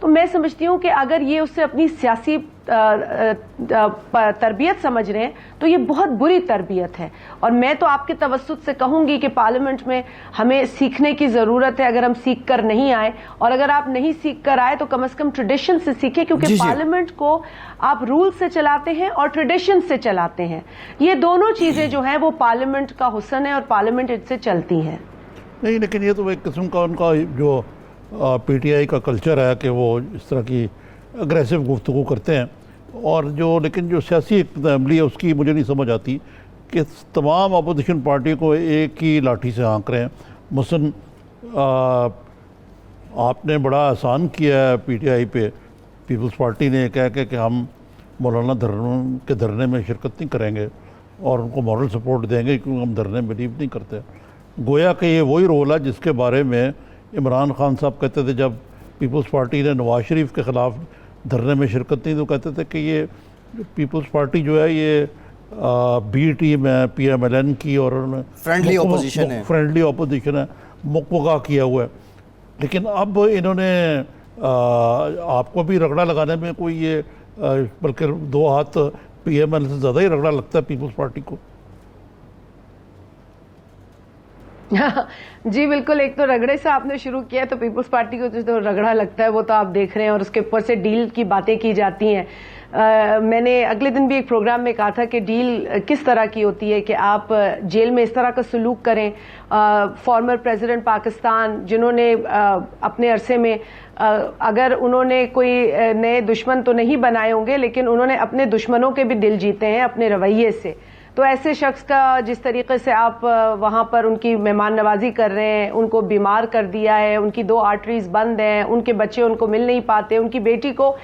تو میں سمجھتی ہوں کہ اگر یہ اس سے اپنی سیاسی تربیت سمجھ رہے ہیں تو یہ بہت بری تربیت ہے. اور میں تو آپ کے توسط سے کہوں گی کہ پارلیمنٹ میں ہمیں سیکھنے کی ضرورت ہے. اگر ہم سیکھ کر نہیں آئے، اور اگر آپ نہیں سیکھ کر آئے تو کم از کم ٹریڈیشن سے سیکھیں، کیونکہ پارلیمنٹ کو آپ رول سے چلاتے ہیں اور ٹریڈیشن سے چلاتے ہیں. یہ دونوں چیزیں جو ہیں وہ پارلیمنٹ کا حسن ہے اور پارلیمنٹ ان سے چلتی ہیں. نہیں، لیکن یہ تو ایک قسم کا ان کا جو پی ٹی آئی کا کلچر ہے کہ وہ اس طرح کی اگریسو گفتگو کرتے ہیں. اور لیکن جو سیاسی اسمبلی ہے اس کی مجھے نہیں سمجھ آتی کہ تمام اپوزیشن پارٹی کو ایک ہی لاٹھی سے ہانک رہے ہیں. مثلاً آپ نے بڑا آسان کیا ہے پی ٹی آئی پہ، پیپلز پارٹی نے کہہ کہ ہم مولانا کے دھرنے میں شرکت نہیں کریں گے اور ان کو مورل سپورٹ دیں گے کیونکہ ہم دھرنے بلیو نہیں کرتے. گویا کہ یہ وہی رول ہے جس کے بارے میں عمران خان صاحب کہتے تھے جب پیپلز پارٹی نے نواز شریف کے خلاف دھرنے میں شرکت نہیں، تو کہتے تھے کہ یہ پیپلز پارٹی جو ہے یہ بی ٹیم ہے پی ایم ایل این کی، اور فرینڈلی اپوزیشن ہے، مقبقہ کیا ہوا ہے. لیکن اب انہوں نے آپ کو بھی رگڑا لگانے میں کوئی یہ بلکہ 2 ہاتھ پی ایم ایل سے زیادہ ہی رگڑا لگتا ہے پیپلز پارٹی کو. جی بالکل، ایک تو رگڑے سے آپ نے شروع کیا ہے تو پیپلز پارٹی کو جو رگڑا لگتا ہے وہ تو آپ دیکھ رہے ہیں، اور اس کے اوپر سے ڈیل کی باتیں کی جاتی ہیں. میں نے اگلے دن بھی ایک پروگرام میں کہا تھا کہ ڈیل کس طرح کی ہوتی ہے کہ آپ جیل میں اس طرح کا سلوک کریں. فارمر پریزیڈنٹ پاکستان جنہوں نے اپنے عرصے میں اگر انہوں نے کوئی نئے دشمن تو نہیں بنائے ہوں گے لیکن انہوں نے اپنے دشمنوں کے بھی دل جیتے ہیں اپنے رویے سے. تو ایسے شخص کا جس طریقے سے آپ وہاں پر ان کی مہمان نوازی کر رہے ہیں، ان کو بیمار کر دیا ہے، ان کی 2 آرٹریز بند ہیں، ان کے بچے ان کو مل نہیں پاتے، ان کی بیٹی کو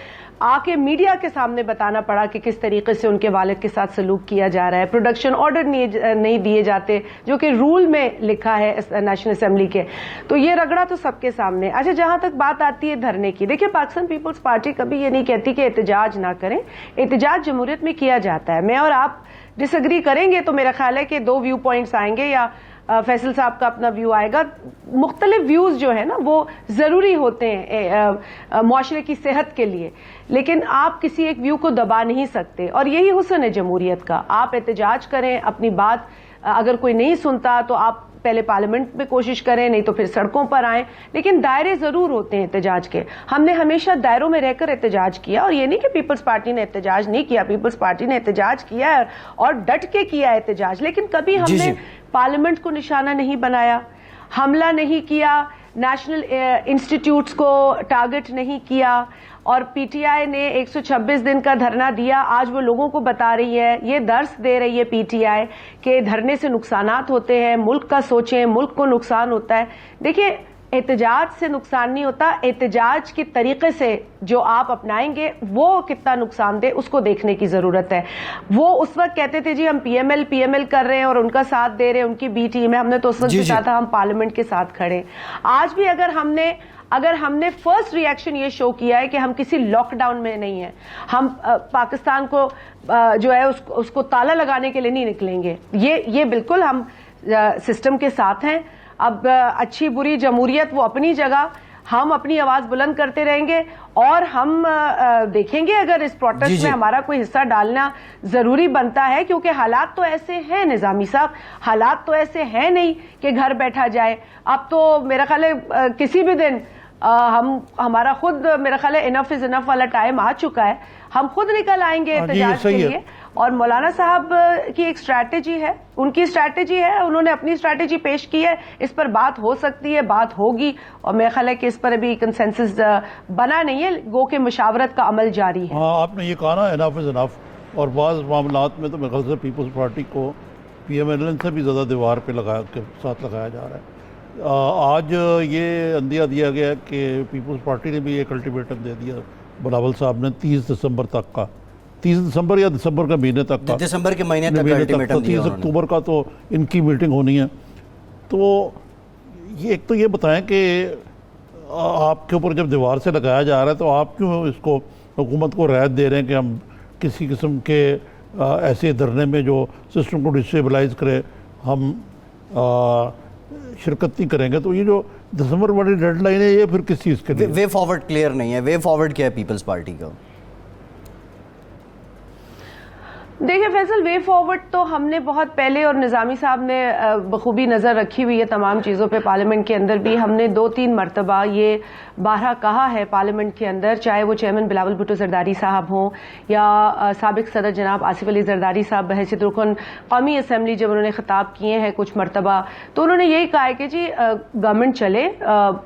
آ کے میڈیا کے سامنے بتانا پڑا کہ کس طریقے سے ان کے والد کے ساتھ سلوک کیا جا رہا ہے، پروڈکشن آرڈر نہیں دیے جاتے جو کہ رول میں لکھا ہے نیشنل اسمبلی کے. تو یہ رگڑا تو سب کے سامنے. اچھا، جہاں تک بات آتی ہے دھرنے کی، دیکھیں پاکستان پیپلز پارٹی کبھی یہ نہیں کہتی کہ احتجاج نہ کریں. احتجاج جمہوریت میں کیا جاتا ہے. میں اور آپ ڈس ایگری کریں گے تو میرا خیال ہے کہ 2 ویو پوائنٹس آئیں گے، یا فیصل صاحب کا اپنا ویو آئے گا. مختلف ویوز جو ہے نا وہ ضروری ہوتے ہیں معاشرے کی صحت کے لیے، لیکن آپ کسی ایک ویو کو دبا نہیں سکتے، اور یہی حسن ہے جمہوریت کا. آپ احتجاج کریں، اپنی بات اگر کوئی نہیں سنتا تو آپ پہلے پارلیمنٹ میں کوشش کریں، نہیں تو پھر سڑکوں پر آئیں، لیکن دائرے ضرور ہوتے ہیں احتجاج کے. ہم نے ہمیشہ دائروں میں رہ کر احتجاج کیا، اور یہ نہیں کہ پیپلز پارٹی نے احتجاج نہیں کیا، پیپلز پارٹی نے احتجاج کیا ہے اور ڈٹ کے کیا احتجاج. لیکن کبھی ہم نے پارلیمنٹ کو نشانہ نہیں بنایا، حملہ نہیں کیا، نیشنل انسٹیٹیوٹس کو ٹارگٹ نہیں کیا. اور پی ٹی آئی نے 126 دن کا دھرنا دیا. آج وہ لوگوں کو بتا رہی ہے، یہ درس دے رہی ہے پی ٹی آئی کہ دھرنے سے نقصانات ہوتے ہیں، ملک کا سوچیں، ملک کو نقصان ہوتا ہے. دیکھیں، احتجاج سے نقصان نہیں ہوتا، احتجاج کے طریقے سے جو آپ اپنائیں گے وہ کتنا نقصان دے اس کو دیکھنے کی ضرورت ہے. وہ اس وقت کہتے تھے جی ہم پی ایم ایل کر رہے ہیں اور ان کا ساتھ دے رہے ہیں، ان کی بی ٹیم ہے. ہم نے تو اس وقت کہا تھا ہم پارلیمنٹ کے ساتھ کھڑے. آج بھی اگر ہم نے فرسٹ ری ایکشن یہ شو کیا ہے کہ ہم کسی لاک ڈاؤن میں نہیں ہیں، ہم پاکستان کو جو ہے اس کو تالا لگانے کے لیے نہیں نکلیں گے. یہ بالکل ہم سسٹم کے ساتھ ہیں. اب اچھی بری جمہوریت وہ اپنی جگہ، ہم اپنی آواز بلند کرتے رہیں گے، اور ہم دیکھیں گے اگر اس پروٹیسٹ میں ہمارا کوئی حصہ ڈالنا ضروری بنتا ہے، کیونکہ حالات تو ایسے ہیں نظامی صاحب، حالات تو ایسے ہیں نہیں کہ گھر بیٹھا جائے. اب تو میرا خیال ہے کسی بھی دن ہمارا خود میرا خیال ہے انف از انف والا ٹائم آ چکا ہے، ہم خود نکل آئیں گے احتجاج کے لیے. اور مولانا صاحب کی ایک اسٹریٹجی ہے، ان کی اسٹریٹجی ہے، انہوں نے اپنی اسٹریٹجی پیش کی ہے، اس پر بات ہو سکتی ہے، بات ہوگی، اور میرا خیال ہے کہ اس پر ابھی کنسنسس بنا نہیں ہے، گو کہ مشاورت کا عمل جاری ہے. ہاں، آپ نے یہ کہا نا انف از انف، اور بعض معاملات میں تو میرے خیال سے پیپلز پارٹی کو پی ایم ایل این سے بھی زیادہ دیوار پہ ساتھ لگایا جا رہا ہے. آج یہ اندیہ دیا گیا کہ پیپلز پارٹی نے بھی ایک الٹیمیٹم دے دیا بلاول صاحب نے 30 دسمبر تک کا، 30 دسمبر یا دسمبر کے مہینے تک کا، دسمبر کے مہینے تک الٹیمیٹم دیا. 30 اکتوبر کا تو ان کی میٹنگ ہونی ہے. تو یہ ایک تو یہ بتائیں کہ آپ کے اوپر جب دیوار سے لگایا جا رہا ہے تو آپ کیوں اس کو حکومت کو رعایت دے رہے ہیں کہ ہم کسی قسم کے ایسے دھرنے میں جو سسٹم کو ڈسٹیبلائز کرے ہم شرکت نہیں کریں گے. تو یہ جو دسمبر والی ڈیڈ لائن ہے یہ پھر کس چیز کے لیے؟ وے فارورڈ کلیئر نہیں ہے. وے فارورڈ کیا ہے پیپلز پارٹی کا؟ دیکھیں فیصل، وے فارورڈ تو ہم نے بہت پہلے، اور نظامی صاحب نے بخوبی نظر رکھی ہوئی ہے تمام چیزوں پہ. پارلیمنٹ کے اندر بھی ہم نے 2-3 مرتبہ یہ بارہا کہا ہے پارلیمنٹ کے اندر، چاہے وہ چیئرمین بلاول بھٹو زرداری صاحب ہوں یا سابق صدر جناب آصف علی زرداری صاحب بحیثیت رکن قومی اسمبلی جب انہوں نے خطاب کیے ہیں کچھ مرتبہ، تو انہوں نے یہی کہا ہے کہ جی گورنمنٹ چلے،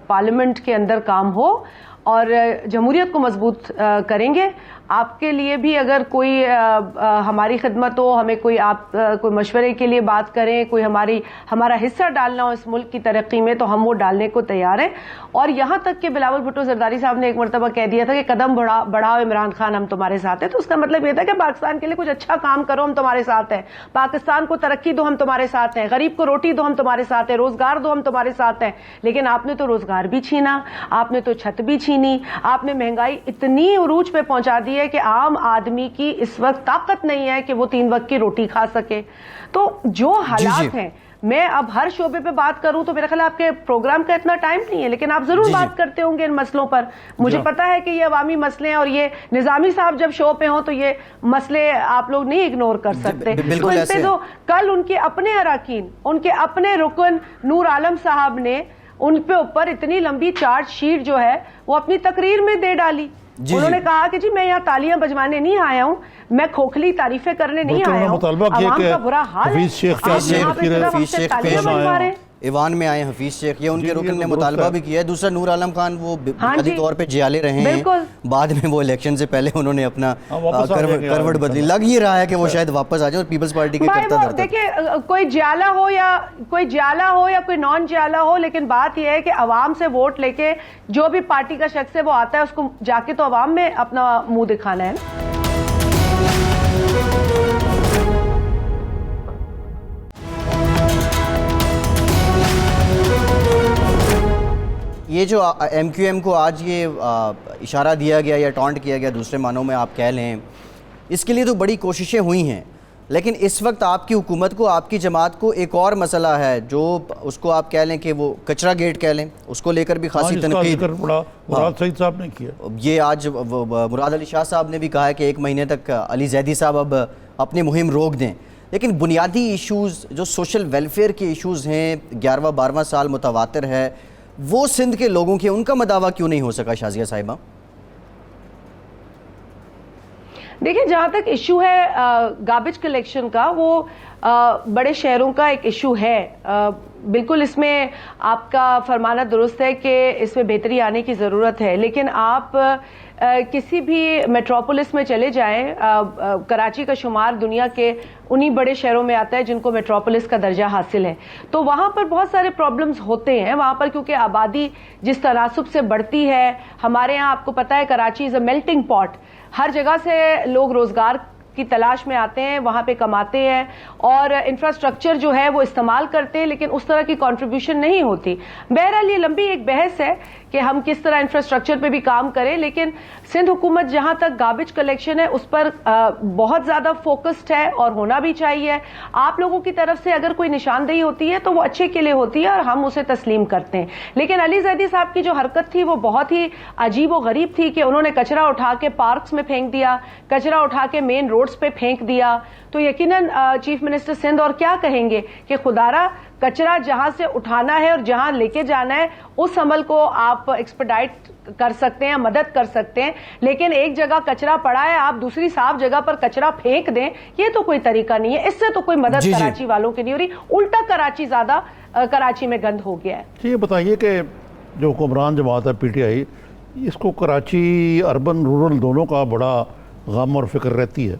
پارلیمنٹ کے اندر کام ہو اور جمہوریت کو مضبوط کریں گے. آپ کے لیے بھی اگر کوئی ہماری خدمت ہو، ہمیں کوئی آپ کوئی مشورے کے لیے بات کریں، کوئی ہمارا حصہ ڈالنا ہو اس ملک کی ترقی میں، تو ہم وہ ڈالنے کو تیار ہیں. اور یہاں تک کہ بلاول بھٹو زرداری صاحب نے ایک مرتبہ کہہ دیا تھا کہ قدم بڑھاؤ عمران خان، ہم تمہارے ساتھ ہیں. تو اس کا مطلب یہ تھا کہ پاکستان کے لیے کچھ اچھا کام کرو، ہم تمہارے ساتھ ہیں. پاکستان کو ترقی دو، ہم تمہارے ساتھ ہیں. غریب کو روٹی دو، ہم تمہارے ساتھ ہیں. روزگار دو، ہم تمہارے ساتھ ہیں. لیکن آپ نے تو روزگار بھی چھینا، آپ نے تو چھت بھی چھینی، آپ نے مہنگائی اتنی عروج پہ پہنچا دی ہے کہ عام آدمی کی اس وقت طاقت نہیں ہے کہ وہ 3 وقت کی روٹی کھا سکے. تو جو حالات ہیں، میں اب ہر شعبے پہ بات کروں تو میرا خیال آپ کے پروگرام کا اتنا ٹائم نہیں ہے، لیکن آپ ضرور بات کرتے ہوں گے ان مسئلوں پر. مجھے پتا ہے کہ یہ عوامی مسئلے ہیں، اور یہ نظامی صاحب جب شو پہ ہوں تو یہ مسئلے آپ لوگ نہیں اگنور کر سکتے. تو ان پہ تو کل ان کے اپنے اراکین، ان کے اپنے رکن نور عالم صاحب نے ان پہ اوپر اتنی لمبی چارج شیٹ جو ہے وہ اپنی تقریر میں دے ڈالی. انہوں نے کہا کہ جی میں یہاں تالیاں بجوانے نہیں آیا ہوں، میں کھوکھلی تعریفیں کرنے نہیں آیا ہوں، عوام کا برا حال ہے، ایوان میں آئے حفیظ شیخ، یہ ان کے رکن نے مطالبہ بھی کیا ہے. دوسرا نور عالم خان وہ بنیادی طور پہ جیالے رہے ہیں، بعد میں وہ الیکشن سے پہلے انہوں نے اپنا کروٹ بدلی. لگ یہ رہا ہے کہ وہ شاید واپس آ جائے اور پیپلز پارٹی کے کرتا دھرتا. دیکھیں کوئی جیالہ ہو یا کوئی نان جیالہ ہو، لیکن بات یہ ہے کہ عوام سے ووٹ لے کے جو بھی پارٹی کا شخص ہے وہ آتا ہے، اس کو جا کے تو عوام میں اپنا منہ دکھانا ہے. یہ جو ایم کیو ایم کو آج یہ اشارہ دیا گیا یا ٹانٹ کیا گیا دوسرے معنوں میں آپ کہہ لیں، اس کے لیے تو بڑی کوششیں ہوئی ہیں، لیکن اس وقت آپ کی حکومت کو، آپ کی جماعت کو ایک اور مسئلہ ہے جو اس کو آپ کہہ لیں کہ وہ کچرا گیٹ کہہ لیں، اس کو لے کر بھی خاصی تنقید. مراد سعید صاحب نے کیا یہ آج مراد علی شاہ صاحب نے بھی کہا ہے کہ 1 مہینے تک علی زیدی صاحب اب اپنی مہم روک دیں. لیکن بنیادی ایشوز جو سوشل ویلفیئر کے ایشوز ہیں، 11واں 12واں سال متواتر ہے، وہ سندھ کے لوگوں کے ان کا مداوع کیوں نہیں ہو سکا شازیہ صاحبہ؟ دیکھیں جہاں تک ایشو ہے گاربیج کلیکشن کا، وہ بڑے شہروں کا ایک ایشو ہے. بالکل اس میں آپ کا فرمانا درست ہے کہ اس میں بہتری آنے کی ضرورت ہے، لیکن آپ کسی بھی میٹروپولس میں چلے جائیں، کراچی کا شمار دنیا کے انہی بڑے شہروں میں آتا ہے جن کو میٹروپولس کا درجہ حاصل ہے. تو وہاں پر بہت سارے پرابلمز ہوتے ہیں وہاں پر، کیونکہ آبادی جس تناسب سے بڑھتی ہے. ہمارے ہاں آپ کو پتہ ہے کراچی از اے میلٹنگ پاٹ، ہر جگہ سے لوگ روزگار کی تلاش میں آتے ہیں، وہاں پہ کماتے ہیں اور انفراسٹرکچر جو ہے وہ استعمال کرتے ہیں، لیکن اس طرح کی کنٹریبیوشن نہیں ہوتی. بہرحال یہ لمبی ایک بحث ہے کہ ہم کس طرح انفراسٹرکچر پہ بھی کام کریں، لیکن سندھ حکومت جہاں تک گاربیج کلیکشن ہے اس پر بہت زیادہ فوکسڈ ہے اور ہونا بھی چاہیے. آپ لوگوں کی طرف سے اگر کوئی نشاندہی ہوتی ہے تو وہ اچھے کے لیے ہوتی ہے اور ہم اسے تسلیم کرتے ہیں. لیکن علی زیدی صاحب کی جو حرکت تھی وہ بہت ہی عجیب و غریب تھی کہ انہوں نے کچرا اٹھا کے پارکس میں پھینک دیا، کچرا اٹھا کے مین روڈز پہ پھینک دیا. تو یقیناً چیف منسٹر سندھ اور کیا کہیں گے کہ خدارا کچرا جہاں سے اٹھانا ہے اور جہاں لے کے جانا ہے اس عمل کو آپ ایکسپیڈائٹ کر سکتے ہیں، مدد کر سکتے ہیں، لیکن ایک جگہ کچرا پڑا ہے آپ دوسری صاف جگہ پر کچرا پھینک دیں، یہ تو کوئی طریقہ نہیں ہے. اس سے تو کوئی مدد کراچی والوں کی نہیں ہو رہی، الٹا کراچی زیادہ کراچی میں گند ہو گیا ہے. یہ بتائیے کہ جو حکمران جماعت ہے پی ٹی آئی، اس کو کراچی اربن رورل دونوں کا بڑا غم اور فکر رہتی ہے،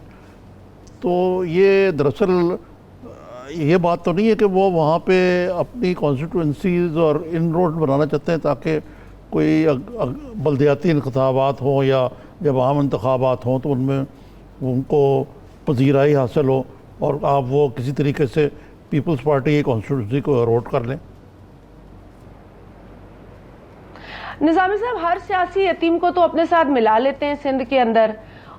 تو یہ دراصل یہ بات تو نہیں ہے کہ وہ وہاں پہ اپنی کانسٹیٹوئنسیز اور ان روڈ بنانا چاہتے ہیں تاکہ کوئی بلدیاتی انتخابات ہوں یا جب عام انتخابات ہوں تو ان میں ان کو پذیرائی حاصل ہو اور آپ وہ کسی طریقے سے پیپلز پارٹی کی کانسٹیٹوئنسی کو اروٹ کر لیں؟ نظامی صاحب ہر سیاسی یتیم کو تو اپنے ساتھ ملا لیتے ہیں سندھ کے اندر،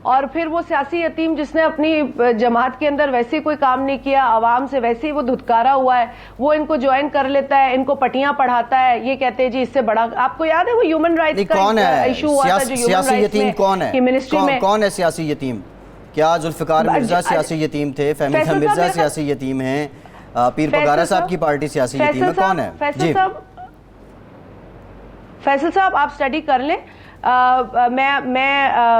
اور پھر وہ سیاسی یتیم جس نے اپنی جماعت کے اندر ویسے کوئی کام نہیں کیا, عوام سے ویسے ہی وہ دھتکارا ہوا ہے, وہ ان کو جوائن کر لیتا ہے, ان کو پٹیاں پڑھاتا ہے, یہ کہتے ہیں جی اس سے بڑا. آپ کو یاد ہے وہ ہیومن رائٹس کا ایشو ہوا تھا جو ہیومن رائٹس میں منسٹری میں. کون ہے سیاسی یتیم؟ کیا ذوالفقار مرزا سیاسی یتیم تھے؟ فہمی مرزا سیاسی یتیم ہیں؟ پیر پگارا صاحب کی پارٹی سیاسی یتیم ہے؟ کون ہے؟ فیصل صاحب آپ سٹڈی کر لیں.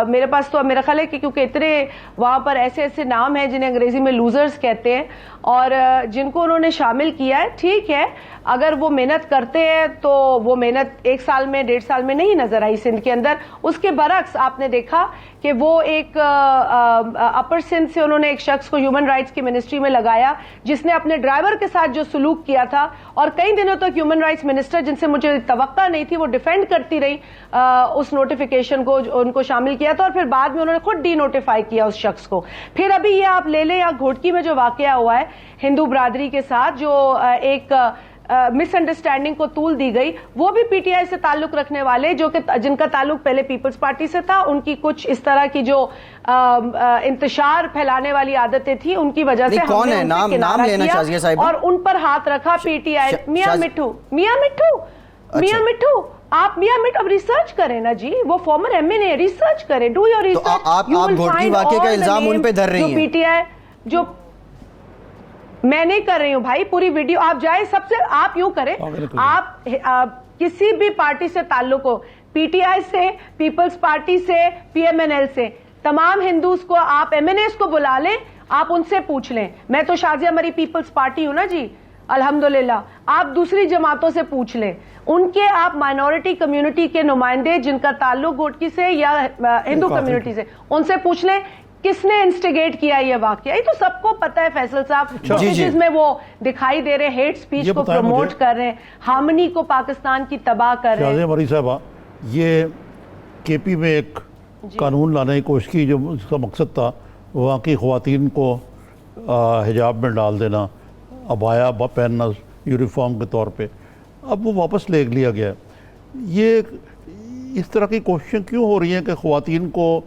میرے پاس تو میرا خیال ہے کہ کیونکہ اتنے وہاں پر ایسے ایسے نام ہیں جنہیں انگریزی میں لوزرز کہتے ہیں, اور جن کو انہوں نے شامل کیا ہے, ٹھیک ہے اگر وہ محنت کرتے ہیں تو وہ محنت 1 سال میں 1.5 سال میں نہیں نظر آئی سندھ کے اندر. اس کے برعکس آپ نے دیکھا کہ وہ ایک اپر سندھ سے انہوں نے ایک شخص کو ہیومن رائٹس کی منسٹری میں لگایا جس نے اپنے ڈرائیور کے ساتھ جو سلوک کیا تھا, اور کئی دنوں تک ہیومن رائٹس منسٹر جن سے مجھے توقع نہیں تھی وہ ڈیفینڈ کرتی رہی اس نوٹیفیکیشن کو, ان کو شامل کیا تھا, اور پھر بعد میں انہوں نے خود ڈی نوٹیفائی کیا اس شخص کو. پھر ابھی یہ آپ لے لیں یا گھوٹکی میں جو واقعہ ہوا ہے ہندو برادری کے ساتھ جو ایک مس انڈرسٹینڈنگ کو طول دی گئی, وہ بھی پی ٹی آئی سے تعلق رکھنے والے جو کہ جن کا تعلق پہلے پیپلز پارٹی سے تھا, ان کی کچھ اس طرح کی جو انتشار پھیلانے والی عادتیں تھی ان کی وجہ سے ہم نے ان سے کنارہ کیا اور ان پر ہاتھ رکھا پی ٹی آئی. میاں مٹھو آپ اب ریسرچ کریں نا جی, وہ فارمر ایم این اے, ریسرچ کریں, ڈو یور ریسرچ. آپ گھوٹکی واقعے کا الزام ان پہ دھر رہی ہیں. پی ٹی آئی جو میں نہیں کر رہی ہوں بھائی, پوری ویڈیو آپ جائیں, سب سے آپ یوں کریں, آپ کسی بھی پارٹی سے تعلق ہو, پی ٹی آئی سے, پیپلز پارٹی سے, پی ایم این ایل سے, تمام ہندوز کو آپ ایم این ایز کو بلا لیں, آپ ان سے پوچھ لیں. میں تو شازیہ مری پیپلز پارٹی ہوں نا جی الحمدللہ, آپ دوسری جماعتوں سے پوچھ لیں, ان کے آپ مائنورٹی کمیونٹی کے نمائندے جن کا تعلق گھوٹکی سے یا ہندو کمیونٹی سے, ان سے پوچھ لیں کس نے انسٹیگیٹ کیا یہ واقعہ. یہ تو سب کو پتہ ہے فیصل صاحب, جس میں وہ دکھائی دے رہے ہیں ہیٹ سپیچ کو پروموٹ کر رہے ہیں, ہارمنی کو پاکستان کی تباہ کر رہے ہیں. شازیہ مری صاحبہ, یہ کے پی میں ایک قانون لانے کی کوشش کی جو اس کا مقصد تھا وہاں کی خواتین کو حجاب میں ڈال دینا, عبایا پہننا یونیفارم کے طور پہ, اب وہ واپس لے لیا گیا. یہ اس طرح کی کوششیں کیوں ہو رہی ہیں کہ خواتین کو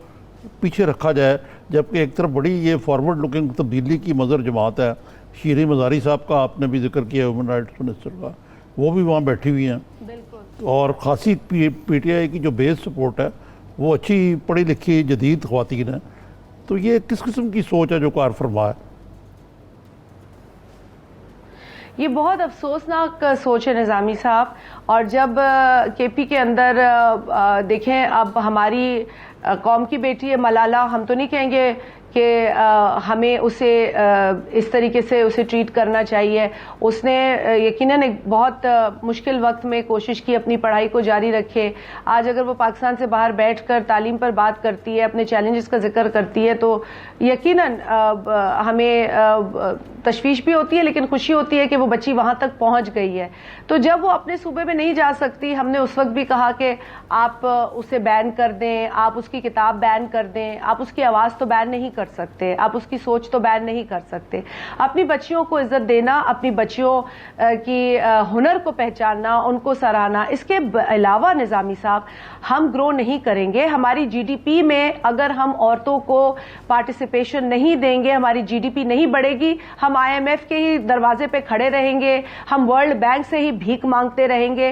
پیچھے رکھا جائے, جبکہ ایک طرف بڑی یہ فارورڈ لوکنگ تبدیلی کی مظہر جماعت ہے. شیریں مزاری صاحب کا آپ نے بھی ذکر کیا, ہیومن رائٹس منسٹر کا, وہ بھی وہاں بیٹھی ہوئی ہیں, اور خاصی پی ٹی آئی کی جو بیس سپورٹ ہے وہ اچھی پڑھی لکھی جدید خواتین ہیں. تو یہ کس قسم کی سوچ ہے جو کار فرما ہے؟ یہ بہت افسوسناک سوچ ہے نظامی صاحب. اور جب کے پی کے اندر دیکھیں, اب ہماری قوم کی بیٹی ہے ملالہ, ہم تو نہیں کہیں گے کہ ہمیں اسے اس طریقے سے اسے ٹریٹ کرنا چاہیے. اس نے یقیناً ایک بہت مشکل وقت میں کوشش کی اپنی پڑھائی کو جاری رکھے. آج اگر وہ پاکستان سے باہر بیٹھ کر تعلیم پر بات کرتی ہے, اپنے چیلنجز کا ذکر کرتی ہے, تو یقیناً ہمیں تشویش بھی ہوتی ہے لیکن خوشی ہوتی ہے کہ وہ بچی وہاں تک پہنچ گئی ہے. تو جب وہ اپنے صوبے میں نہیں جا سکتی, ہم نے اس وقت بھی کہا کہ آپ اسے بین کر دیں, آپ اس کی کتاب بین کر دیں, آپ اس کی آواز تو بین نہیں کر سکتے, آپ اس کی سوچ تو بین نہیں کر سکتے. اپنی بچیوں کو عزت دینا, اپنی بچیوں کی ہنر کو پہچاننا, ان کو سراہنا. اس کے علاوہ نظامی صاحب ہم گرو نہیں کریں گے. ہماری جی ڈی پی میں اگر ہم عورتوں کو پارٹیسپیشن نہیں دیں گے, ہماری جی ڈی پی نہیں بڑھے گی. ہم آئی ایم ایف کے ہی دروازے پہ کھڑے رہیں گے, ہم ورلڈ بینک سے ہی بھیک مانگتے رہیں گے.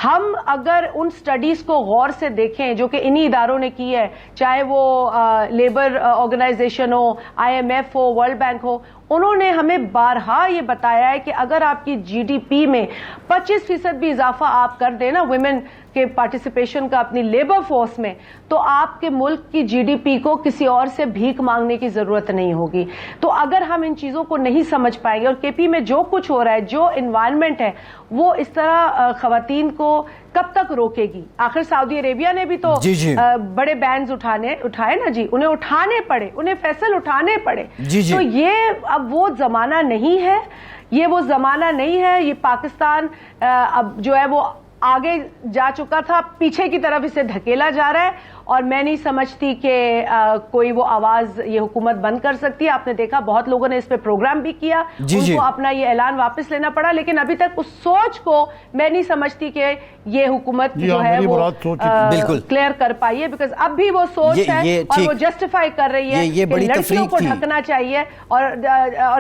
ہم اگر ان سٹڈیز کو غور سے دیکھیں جو کہ انہی اداروں نے کی ہے, چاہے وہ لیبر آرگنائزیشن ہو, آئی ایم ایف ہو, ورلڈ بینک ہو, انہوں نے ہمیں بارہا یہ بتایا ہے کہ اگر آپ کی جی ڈی پی میں 25% بھی اضافہ آپ کر دیں نا ویمن کے پارٹیسپیشن کا اپنی لیبر فورس میں, تو آپ کے ملک کی جی ڈی پی کو کسی اور سے بھیک مانگنے کی ضرورت نہیں ہوگی. تو اگر ہم ان چیزوں کو نہیں سمجھ پائیں گے, اور کے پی میں جو کچھ ہو رہا ہے, جو انوائرمنٹ ہے, وہ اس طرح خواتین کو کب تک روکے گی؟ آخر سعودی عربیہ نے بھی تو بڑے بینز اٹھائے نا جی, انہیں اٹھانے پڑے, انہیں فیصل اٹھانے پڑے. تو یہ اب وہ زمانہ نہیں ہے, یہ وہ زمانہ نہیں ہے. یہ پاکستان اب جو ہے وہ آگے جا چکا تھا, پیچھے کی طرف اسے دھکیلا جا رہا ہے. اور میں نہیں سمجھتی کہ کوئی وہ آواز یہ حکومت بند کر سکتی ہے. آپ نے دیکھا بہت لوگوں نے اس پہ پروگرام بھی کیا, ان کو اپنا یہ اعلان واپس لینا پڑا, لیکن ابھی تک اس سوچ کو میں نہیں سمجھتی کہ یہ حکومت جو ہے وہ کلیئر کر پائی ہے, بیکاز اب بھی وہ سوچ ہے اور وہ جسٹیفائی کر رہی ہے کہ لڑکیوں کو ڈھکنا چاہیے اور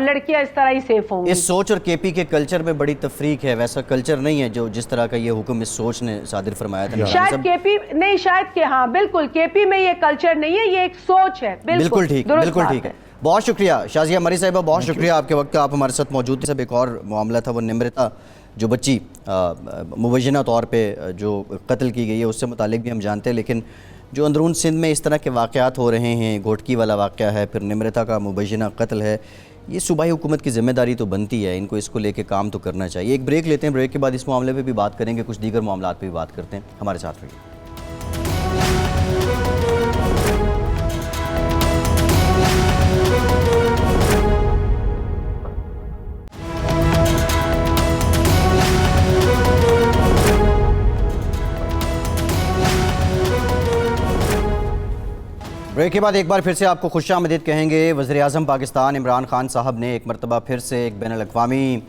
لڑکیاں اس طرح ہی سیف ہوں گی. اس سوچ اور کے پی کے کلچر میں بڑی تفریق ہے, ویسا کلچر نہیں ہے جو جس طرح کا یہ حکم اس سوچ نے صادر فرمایا تھا. شاید کے پی نہیں, شاید کہ ہاں بالکل کے پی میں یہ کلچر نہیں ہے, یہ ایک سوچ ہے. بالکل ٹھیک, بالکل ٹھیک ہے. بہت شکریہ شازیہ مری صاحبہ, بہت شکریہ آپ کے وقت کا, آپ ہمارے ساتھ موجود تھے. ایک اور معاملہ تھا وہ نمرتا جو بچی مبینہ طور پہ جو قتل کی گئی ہے اس سے متعلق بھی ہم جانتے ہیں, لیکن جو اندرون سندھ میں اس طرح کے واقعات ہو رہے ہیں, گھوٹکی والا واقعہ ہے, پھر نمرتا کا مبینہ قتل ہے, یہ صوبائی حکومت کی ذمہ داری تو بنتی ہے, ان کو اس کو لے کے کام تو کرنا چاہیے. ایک بریک لیتے ہیں, بریک کے بعد اس معاملے پہ بھی بات کریں گے, کچھ دیگر معاملات پہ بھی بات کرتے ہیں. ہمارے ساتھ رہیے. بریک کے بعد ایک بار پھر سے آپ کو خوش آمدید کہیں گے. وزیر اعظم پاکستان عمران خان صاحب نے ایک مرتبہ پھر سے ایک بین الاقوامی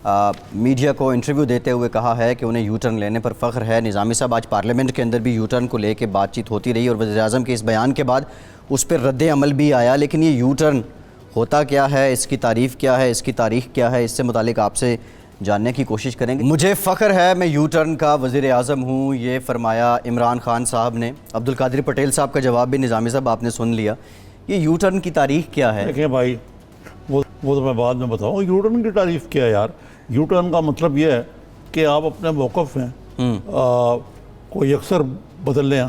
میڈیا کو انٹرویو دیتے ہوئے کہا ہے کہ انہیں یو ٹرن لینے پر فخر ہے. نظامی صاحب آج پارلیمنٹ کے اندر بھی یو ٹرن کو لے کے بات چیت ہوتی رہی اور وزیر اعظم کے اس بیان کے بعد اس پر رد عمل بھی آیا, لیکن یہ یو ٹرن ہوتا کیا ہے, اس کی تعریف کیا ہے, اس کی تاریخ کیا ہے, اس سے متعلق آپ سے جاننے کی کوشش کریں گے. مجھے فخر ہے میں یو ٹرن کا وزیر اعظم ہوں, یہ فرمایا عمران خان صاحب نے. عبدالقادر پٹیل صاحب کا جواب بھی نظامی صاحب آپ نے سن لیا. یہ یو ٹرن کی تاریخ کیا ہے؟ دیکھیں بھائی, وہ تو میں بعد میں بتاؤں. یو ٹرن کی تعریف کیا ہے یار؟ یو ٹرن کا مطلب یہ ہے کہ آپ اپنے موقف ہیں کوئی اکثر بدل لیں,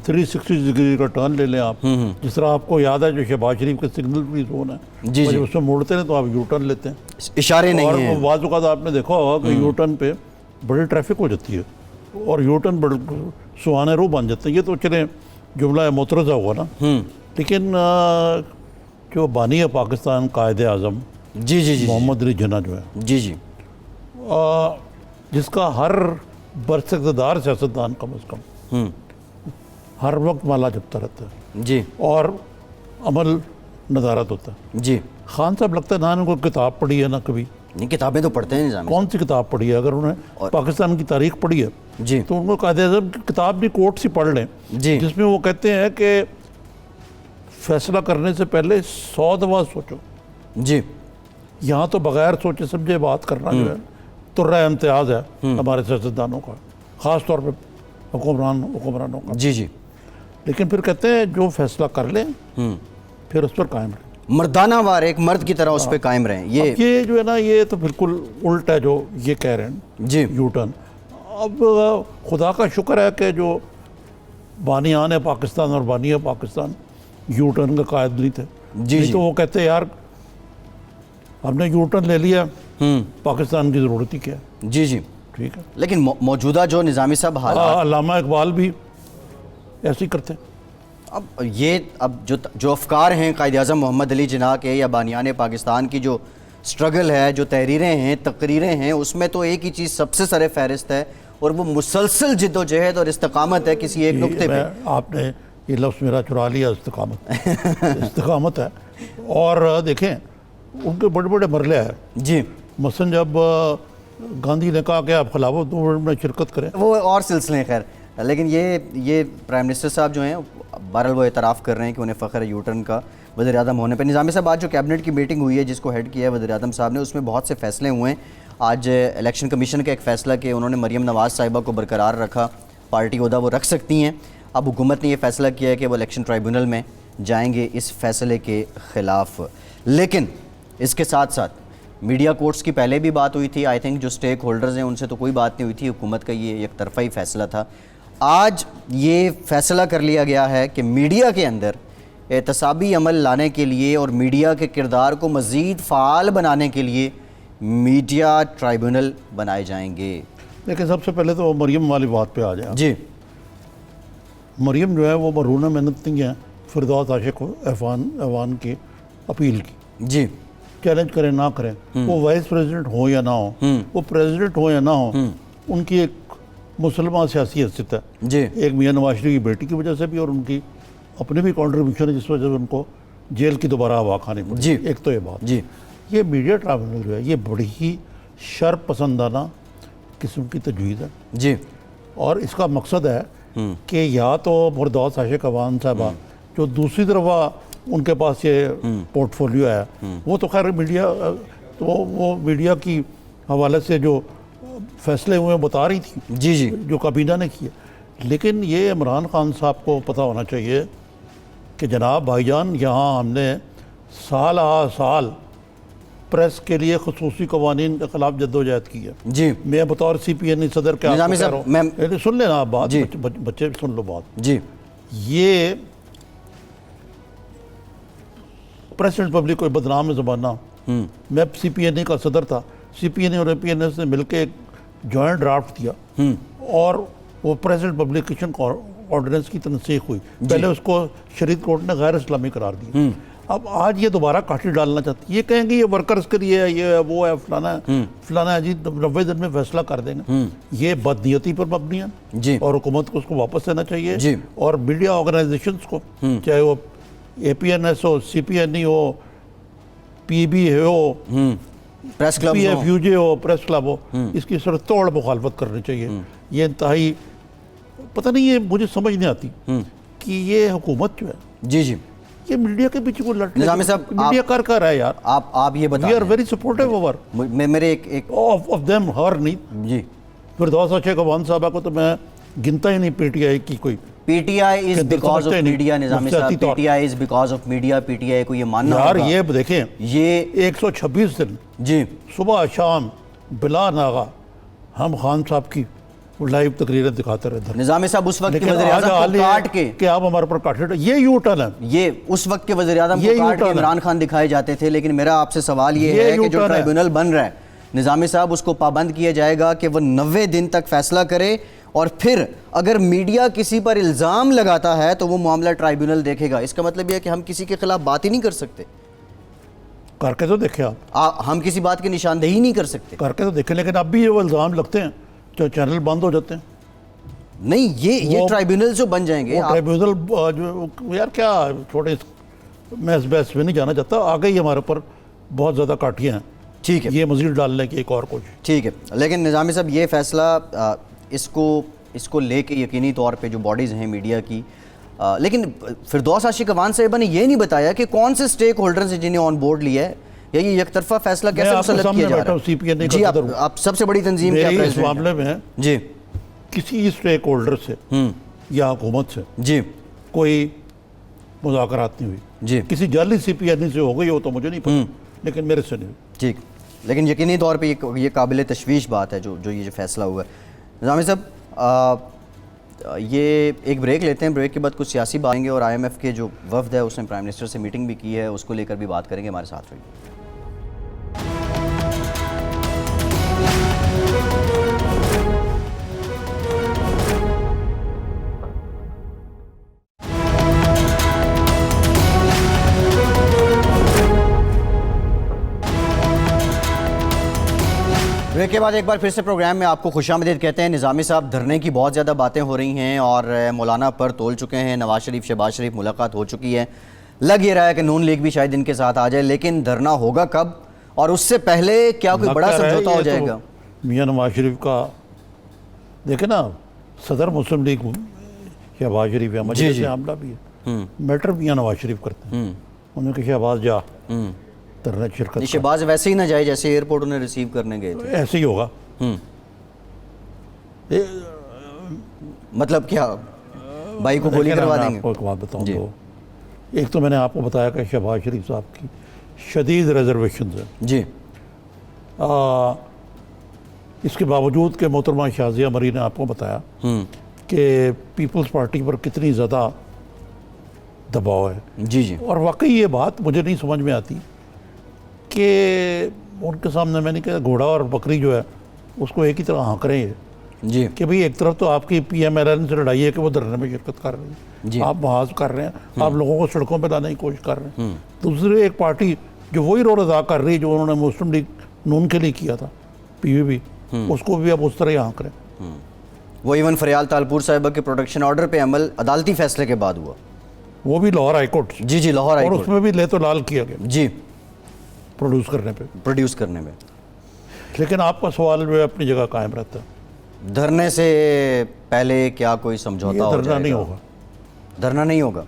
360 ڈگری کا ٹرن لے لیں آپ. جس طرح آپ کو یاد ہے جو شہباز شریف کے سگنل فری زون ہے, جب اس میں موڑتے ہیں تو آپ یو ٹرن لیتے ہیں, اشارے نہیں ہیں. اور بعض اوقات آپ نے دیکھا ہوگا کہ یو ٹرن پہ بڑی ٹریفک ہو جاتی ہے اور یو ٹرن بڑے سہانے رو بن جاتے ہیں. یہ تو چلیں جملہ مترجہ ہوا نا, لیکن جو بانی ہے پاکستان قائد اعظم محمد علی جناح جو ہے, جس کا ہر برس اقتدار سیاستدان کم از کم ہر وقت مالا جپتا رہتا ہے اور عمل ندارت ہوتا ہے. خان صاحب لگتا ہے نہ ان کو کتاب پڑھی ہے نہ کبھی. نہیں, کتابیں تو پڑھتے ہیں نظام. کون سی کتاب پڑھی ہے؟ اگر انہیں پاکستان کی تاریخ پڑھی ہے تو ان کو قائد اعظم کی کتاب بھی کوٹ سی پڑھ لیں, جس میں وہ کہتے ہیں کہ فیصلہ کرنے سے پہلے 100 دفعہ سوچو. یہاں تو بغیر سوچے سمجھے بات کرنا جو ہے ترہ امتیاز ہے ہمارے سیاستدانوں کا, خاص طور پہ حکمرانوں کا. لیکن پھر کہتے ہیں جو فیصلہ کر لیں پھر اس پر قائم رہیں, مردانہ وار ایک مرد کی طرح اس پہ قائم رہیں. یہ جو ہے نا یہ تو بالکل الٹ ہے جو یہ کہہ رہے ہیں یو ٹرن. اب خدا کا شکر ہے کہ جو بانیان ہے پاکستان اور بانی ہے پاکستان یو ٹرن کا قائد نہیں تھے. تو وہ کہتے یار ہم نے یو ٹرن لے لیا, پاکستان کی ضرورت ہی کیا ہے. ٹھیک ہے, لیکن موجودہ جو نظامی صاحب حالات, علامہ اقبال بھی ایسے ہی کرتے. اب جو افکار ہیں قائد اعظم محمد علی جناح کے یا بانیان پاکستان کی جو سٹرگل ہے, جو تحریریں ہیں, تقریریں ہیں, اس میں تو ایک ہی چیز سب سے سر فہرست ہے اور وہ مسلسل جد و جہد اور استقامت ہے کسی ایک نقطے پہ. آپ نے یہ لفظ میرا چرا لیا, استقامت ہے. اور دیکھیں ان کے بڑے بڑے مرحلے ہیں. مثلا جب گاندھی نے کہا کہ آپ خلافت میں شرکت کریں, وہ اور سلسلے ہیں خیر, لیکن یہ پرائم منسٹر صاحب جو ہیں بہرحال وہ اعتراف کر رہے ہیں کہ انہیں فخر ہے یو ٹرن کا وزیر اعظم ہونے پہ. نظامی صاحب آج جو کیبنٹ کی میٹنگ ہوئی ہے جس کو ہیڈ کیا ہے وزیر اعظم صاحب نے, اس میں بہت سے فیصلے ہوئے ہیں. آج الیکشن کمیشن کا ایک فیصلہ کہ انہوں نے مریم نواز صاحبہ کو برقرار رکھا, پارٹی عہدہ وہ رکھ سکتی ہیں. اب حکومت نے یہ فیصلہ کیا ہے کہ وہ الیکشن ٹرائیبونل میں جائیں گے اس فیصلے کے خلاف. لیکن اس کے ساتھ ساتھ میڈیا کورٹس کی پہلے بھی بات ہوئی تھی. آئی تھنک جو سٹیک ہولڈرز ہیں ان سے تو کوئی بات نہیں ہوئی تھی, حکومت کا یہ ایک طرفہ ہی فیصلہ تھا. آج یہ فیصلہ کر لیا گیا ہے کہ میڈیا کے اندر احتسابی عمل لانے کے لیے اور میڈیا کے کردار کو مزید فعال بنانے کے لیے میڈیا ٹرائیبونل بنائے جائیں گے. لیکن سب سے پہلے تو مریم والی بات پہ آ جائیں. مریم جو ہے وہ مرہونہ محنت نہیں ہے فردوس عاشق ایوان کی اپیل کی. چیلنج کریں نہ کریں, وہ وائس پریزیڈنٹ ہو یا نہ ہو, وہ پریزیڈنٹ ہو یا نہ ہو, ان کی ایک مسلمان سیاسی حیثیت ہے جی ایک میاں نواز شریف کی بیٹی کی وجہ سے بھی اور ان کی اپنی بھی کنٹریبیوشن ہے جس وجہ سے ان کو جیل کی دوبارہ ہوا کھانی پڑی. جی. ایک تو یہ بات. جی یہ میڈیا ٹرائبونل جو ہے یہ بڑی ہی شر پسندانہ قسم کی تجویز ہے جی اور اس کا مقصد ہے کہ یا تو مرداد عاشق عوان صاحبہ جو دوسری طرف ان کے پاس یہ پورٹ فولیو ہے وہ تو خیر میڈیا تو وہ میڈیا کی حوالے سے جو فیصلے ہوئے بتا رہی تھی جی جی جو کابینہ نے کیے. لیکن یہ عمران خان صاحب کو پتہ ہونا چاہیے کہ جناب بھائی جان یہاں ہم نے سال سال پریس کے لیے خصوصی قوانین کے خلاف جدوجہد کی ہے. جی میں بطور سی پی این صدر کے نظامی صاحب میں سن لینا آپ بات جی. بچے سن لو بات. جی یہ پریسیڈنٹ پبلک کو بدنام زمانہ میں سی پی این اے کا صدر تھا. سی پی این اے اور اے پی این ایس نے مل کے ایک جوائنٹ ڈرافٹ کیا اور وہ پریسیڈنٹ پبلیکیشن آرڈیننس کی تنسیخ ہوئی. پہلے اس کو شریعت کورٹ نے غیر اسلامی قرار دیا. اب آج یہ دوبارہ کاٹی ڈالنا چاہتی ہے. یہ کہیں گے یہ ورکرز کے لیے یہ ہے وہ ہے فلانا ہے فلانا ہے جی 90 دن میں فیصلہ کر دیں گے. یہ بدنیتی پر مبنی ہے جی اور حکومت کو اس کو واپس لینا چاہیے. جی. اور میڈیا آرگنائزیشنز کو چاہے وہ اے پی این ایس ہو سی پی این ای ہو پی بی ہو press club P F U J ہو پریس کلب ہو اس کی سر توڑ مخالفت کرنی چاہیے. یہ انتہائی پتہ نہیں یہ مجھے سمجھ نہیں آتی کہ یہ حکومت جو ہے جی جی یہ میڈیا کے پیچھے کو لڑنے نظامی صاحب میڈیا کر رہا ہے یار. آپ یہ وی بتائیں آر ویری سپورٹیو اوور میرے ایک آف دیم ہر نہیں. جی فردوس عاشق عوان صاحبہ کو تو میں گنتا ہی نہیں پی ٹی آئی کی کوئی. P T I is because of سمجھتے نہیں. میڈیا. نظامی صاحب P T I is because of media. P T I کو یہ ماننا یار ہوگا یہ دیکھیں یہ 126 دن جی صبح شام بلا ناغا ہم خان صاحب کی لائیو تقریریں دکھاتے رہتے. نظامی صاحب اس وقت کے لیکن وزیر آج اعظم حال کو یہ کاٹ کے کہ آپ ہمارے پر کاٹ یہ یو ٹرن ہے. یہ اس وقت کے وزیر اعظم یہ کو کاٹ کے یو ٹرن ہے. عمران خان دکھائے جاتے تھے. لیکن میرا آپ سے سوال یہ یہ ہے کہ یو جو ٹرن ہے. ٹرائیبونل بن رہا ہے نظامی صاحب اس کو پابند کیا جائے گا کہ وہ 90 دن تک فیصلہ کرے اور پھر اگر میڈیا کسی پر الزام لگاتا ہے تو وہ معاملہ ٹرائیبونل دیکھے گا. اس کا مطلب یہ ہے کہ ہم کسی کے خلاف بات ہی نہیں کر سکتے. کر کے تو دیکھیں آپ ہم کسی بات کی نشاندہی نہیں کر سکتے. کر کے تو دیکھیں لیکن اب بھی یہ وہ الزام لگتے ہیں جو چینل بند ہو جاتے ہیں. نہیں یہ ٹرائیبونل جو بن جائیں گے وہ ٹرائیبونل جو یار کیا چھوٹے میں اس بحث میں نہیں جانا چاہتا. آگے ہی ہمارے اوپر بہت زیادہ کاٹیاں ہیں. ٹھیک ہے یہ مزید ڈالنے کی ایک اور کوشش. ٹھیک ہے. لیکن نظامی صاحب یہ فیصلہ اس کو لے کے یقینی طور پہ جو باڈیز ہیں میڈیا کی لیکن فردوس عاشق عوان صاحبہ نے یہ نہیں بتایا کہ کون سے سٹیک ہولڈرز ہیں جنہیں آن بورڈ لیا ہے یا یہ یک طرفہ فیصلہ کیسے مسلط کیا جا رہا ہے. جی آپ سب سے بڑی تنظیم کیا اس معاملے میں جی کسی اسٹیک ہولڈر سے یا حکومت سے جی کوئی مذاکرات نہیں ہوئی. جی کسی جعلی سی پی این ای سے ہو گئی ہو تو مجھے نہیں پتا لیکن میرے سے نہیں ہوئی. ٹھیک. لیکن یقینی طور پہ یہ قابل تشویش بات ہے جو یہ فیصلہ ہوا ہے. نظامی صاحب یہ ایک بریک لیتے ہیں. بریک کے بعد کچھ سیاسی بات آئیں گے اور آئی ایم ایف کے جو وفد ہے اس نے پرائم منسٹر سے میٹنگ بھی کی ہے اس کو لے کر بھی بات کریں گے. ہمارے ساتھ رہیے. بریک کے بعد ایک بار پھر سے پروگرام میں آپ کو خوش آمدید کہتے ہیں. نظامی صاحب دھرنے کی بہت زیادہ باتیں ہو رہی ہیں اور مولانا پر تول چکے ہیں. نواز شریف شہباز شریف ملاقات ہو چکی ہے. لگ یہ رہا ہے کہ نون لیگ بھی شاید ان کے ساتھ آ جائے. لیکن دھرنا ہوگا کب اور اس سے پہلے کیا کوئی بڑا سمجھوتا ہو جائے گا؟ میاں نواز شریف کا دیکھیں نا صدر مسلم لیگ شہباز شریف ہے مجلس عاملہ بھی ہے. میٹر میاں نواز شریف کرتے ہیں. انہوں نے کہ شہباز جا دھرنے شرکت. شہباز ویسے ہی نہ جائے جیسے ایئرپورٹ انہیں ریسیو کرنے گئے تھے. ایسے ہی ہوگا. مطلب کیا بھائی کو گولی کروا دیں گے؟ آپ کو ایک بات بتاؤں تو ایک تو میں نے آپ کو بتایا کہ شہباز شریف صاحب کی شدید ریزرویشنز ہیں. جی اس کے باوجود کہ محترمہ شازیہ مری نے آپ کو بتایا کہ پیپلز پارٹی پر کتنی زیادہ دباؤ ہے. جی جی اور واقعی یہ بات مجھے نہیں سمجھ میں آتی کہ ان کے سامنے میں نے کہا گھوڑا اور بکری جو ہے اس کو ایک ہی طرح ہانک رہے ہیں. جی کہ بھئی ایک طرف تو آپ کی پی ایم ایل این سے لڑائی ہے کہ وہ دھرنے میں شرکت کر رہی ہے. جی آپ محاذ کر رہے ہیں. آپ لوگوں کو سڑکوں پہ لانے کی کوشش کر رہے ہیں. دوسری ایک پارٹی جو وہی رول ادا کر رہی ہے جو انہوں نے مسلم لیگ نون کے لیے کیا تھا پی وی بی اس کو بھی اب اس طرح ہی ہانک رہے ہیں. وہ ایون فریال تالپور صاحبہ کے پروٹیکشن آرڈر پہ عمل عدالتی فیصلے کے بعد ہوا. وہ بھی لاہور ہائی کورٹ سے. جی جی لاہور ہائی اور کورٹ. اس میں بھی لے تو لال کیا گیا جی پروڈیوس کرنے پہ. پروڈیوس کرنے میں. لیکن آپ کا سوال جو ہے اپنی جگہ قائم رہتا ہے. دھرنے سے پہلے کیا کوئی سمجھوتا یہ ہو دھرنا جائے نہیں گا؟ ہوگا. دھرنا نہیں ہوگا.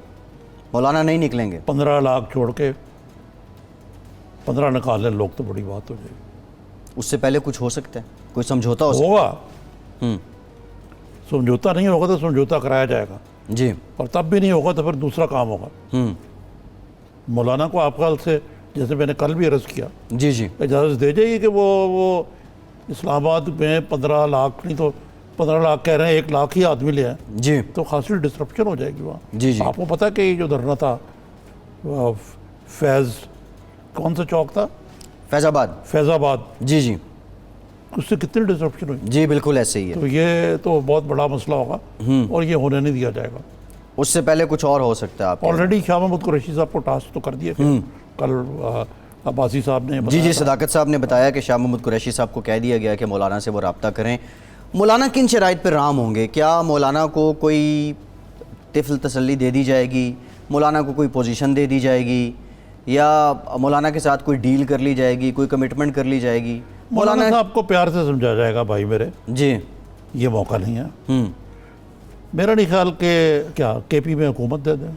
مولانا نہیں نکلیں گے. 15 لاکھ چھوڑ کے 15 نکال لیں لوگ تو بڑی بات ہو جائے گی. اس سے پہلے کچھ ہو سکتا ہے, کوئی سمجھوتا ہو سکتا ہوگا. ہوں. سمجھوتا نہیں ہوگا تو سمجھوتا کرایا جائے گا, جی. اور تب بھی نہیں ہوگا تو پھر دوسرا کام ہوگا. ہوں. مولانا کو آپ خیال سے, جیسے میں نے کل بھی عرض کیا, جی جی اجازت دے جائے گی کہ وہ اسلام آباد میں 15 لاکھ نہیں تو 15 لاکھ کہہ رہے ہیں 1 لاکھ ہی آدمی لے آئیں جی تو خاصی ڈسرپشن ہو جائے گی وہاں. جی جی آپ کو پتہ کہ یہ جو دھرنا تھا فیض, کون سا چوک تھا, فیض آباد. فیض آباد, جی جی اس سے کتنی ڈسرپشن ہوئی. جی بالکل ایسے ہی ہے. تو یہ تو بہت بڑا مسئلہ ہوگا اور یہ ہونے نہیں دیا جائے گا. اس سے پہلے کچھ اور ہو سکتا ہے آپ. آلریڈی شاہ محمود قریشی صاحب کو ٹاسک تو کر دیا کہ کل عباسی صاحب نے جی جی صداقت صاحب نے بتایا کہ شاہ محمود قریشی صاحب کو کہہ دیا گیا کہ مولانا سے وہ رابطہ کریں. مولانا کن شرائط پر رام ہوں گے؟ کیا مولانا کو کوئی طفل تسلی دے دی جائے گی, مولانا کو کوئی پوزیشن دے دی جائے گی, یا مولانا کے ساتھ کوئی ڈیل کر لی جائے گی, کوئی کمٹمنٹ کر لی جائے گی؟ مولانا صاحب کو پیار سے سمجھا جائے گا بھائی میرے, جی یہ موقع نہیں ہے. میرا نہیں خیال کہ کیا کے پی میں حکومت دے دیں.